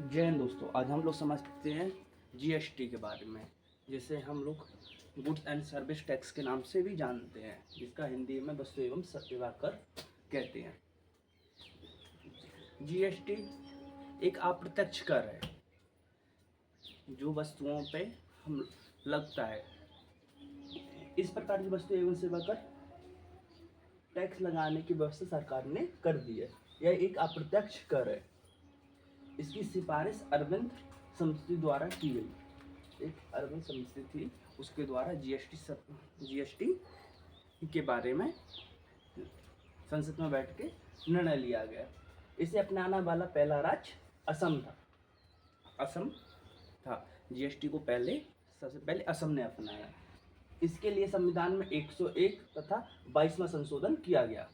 जय हिंद दोस्तों। आज हम लोग समझते हैं जीएसटी के बारे में, जिसे हम लोग गुड्स एंड सर्विस टैक्स के नाम से भी जानते हैं, जिसका हिंदी में वस्तु एवं सेवा कर कहते हैं। जीएसटी एक अप्रत्यक्ष कर है जो वस्तुओं पे हम लगता है। इस प्रकार की वस्तु एवं सेवा कर टैक्स लगाने की व्यवस्था सरकार ने कर दी है। यह एक अप्रत्यक्ष कर है। इसकी सिफारिश अरविंद समिति द्वारा की गई। एक अरविंद समिति थी, उसके द्वारा जीएसटी के बारे में संसद में बैठ के निर्णय लिया गया। इसे अपनाने वाला पहला राज्य असम था। जीएसटी को सबसे पहले असम ने अपनाया। इसके लिए संविधान में 101 तथा 22वां संशोधन किया गया।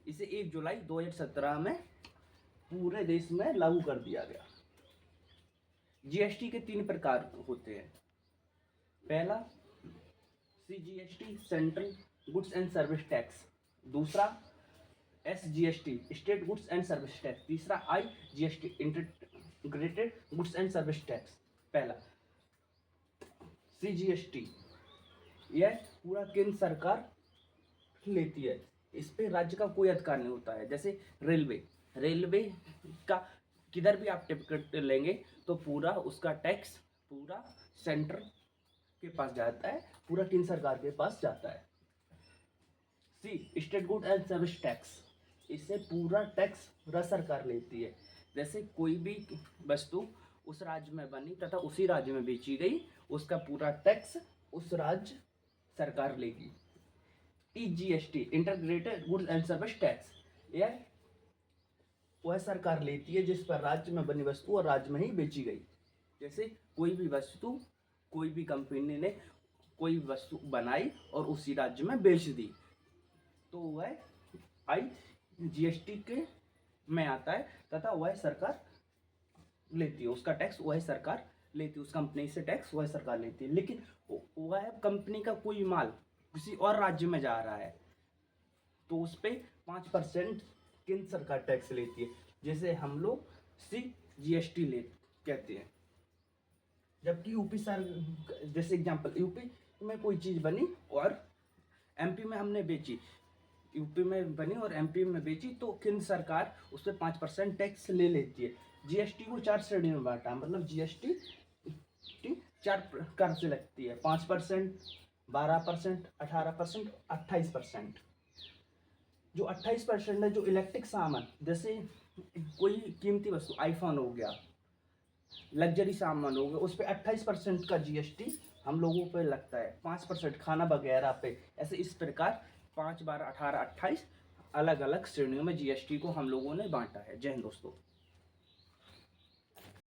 इसे 1 जुलाई 2017 में पूरे देश में लागू कर दिया गया। जीएसटी के 3 प्रकार होते हैं। पहला CGST, central goods and service tax. दूसरा SGST, state goods and service tax. तीसरा IGST, integrated goods and service tax. पहला सीजीएसटी, यह पूरा केंद्र सरकार लेती है। इस पे राज्य का कोई अधिकार नहीं होता है। जैसे रेलवे का किधर भी आप टिकट लेंगे तो पूरा उसका टैक्स पूरा सेंटर के पास जाता है, पूरा केंद्र सरकार के पास जाता है। C state good and service tax, इससे पूरा टैक्स राज्य सरकार लेती है। जैसे कोई भी वस्तु उस राज्य में बनी तथा उसी राज्य में बेची गई, उसका पूरा टैक्स उस राज्य सरकार लेगी। IGST, integrated goods and service tax, यह वह सरकार लेती है जिस पर राज्य में बनी वस्तु और राज्य में ही बेची गई। जैसे कोई भी वस्तु, कोई भी कंपनी ने कोई वस्तु बनाई और उसी राज्य में बेच दी, तो वह आईजीएसटी के में आता है तथा वह सरकार लेती है। उसका टैक्स वह सरकार लेती है, उस कंपनी से टैक्स वह सरकार लेती है। लेकिन वह कंपनी का कोई माल किसी और राज्य में जा रहा है तो उस पर 5% केंद्र सरकार टैक्स लेती है, जैसे हम लोग सीजीएसटी कहते हैं। जबकि यूपी सर, जैसे एग्जांपल, यूपी में कोई चीज़ बनी और एमपी में हमने बेची, यूपी में बनी और एमपी में बेची, तो केंद्र सरकार उस पर 5% टैक्स ले लेती है। जीएसटी को 4 श्रेणी में बांटा, मतलब जीएसटी 4 प्रकार से लगती है: 5%, 12%, 18%, 28%। जो 28% है, जो इलेक्ट्रिक सामान, जैसे कोई कीमती वस्तु, आईफोन हो गया, लग्जरी सामान हो गया, उस पर 28% का जीएसटी हम लोगों पे लगता है। 5% खाना वगैरह पे। ऐसे इस प्रकार 5, 12, 18, 28 अलग अलग श्रेणियों में जीएसटी को हम लोगों ने बांटा है। जय हिंद दोस्तों।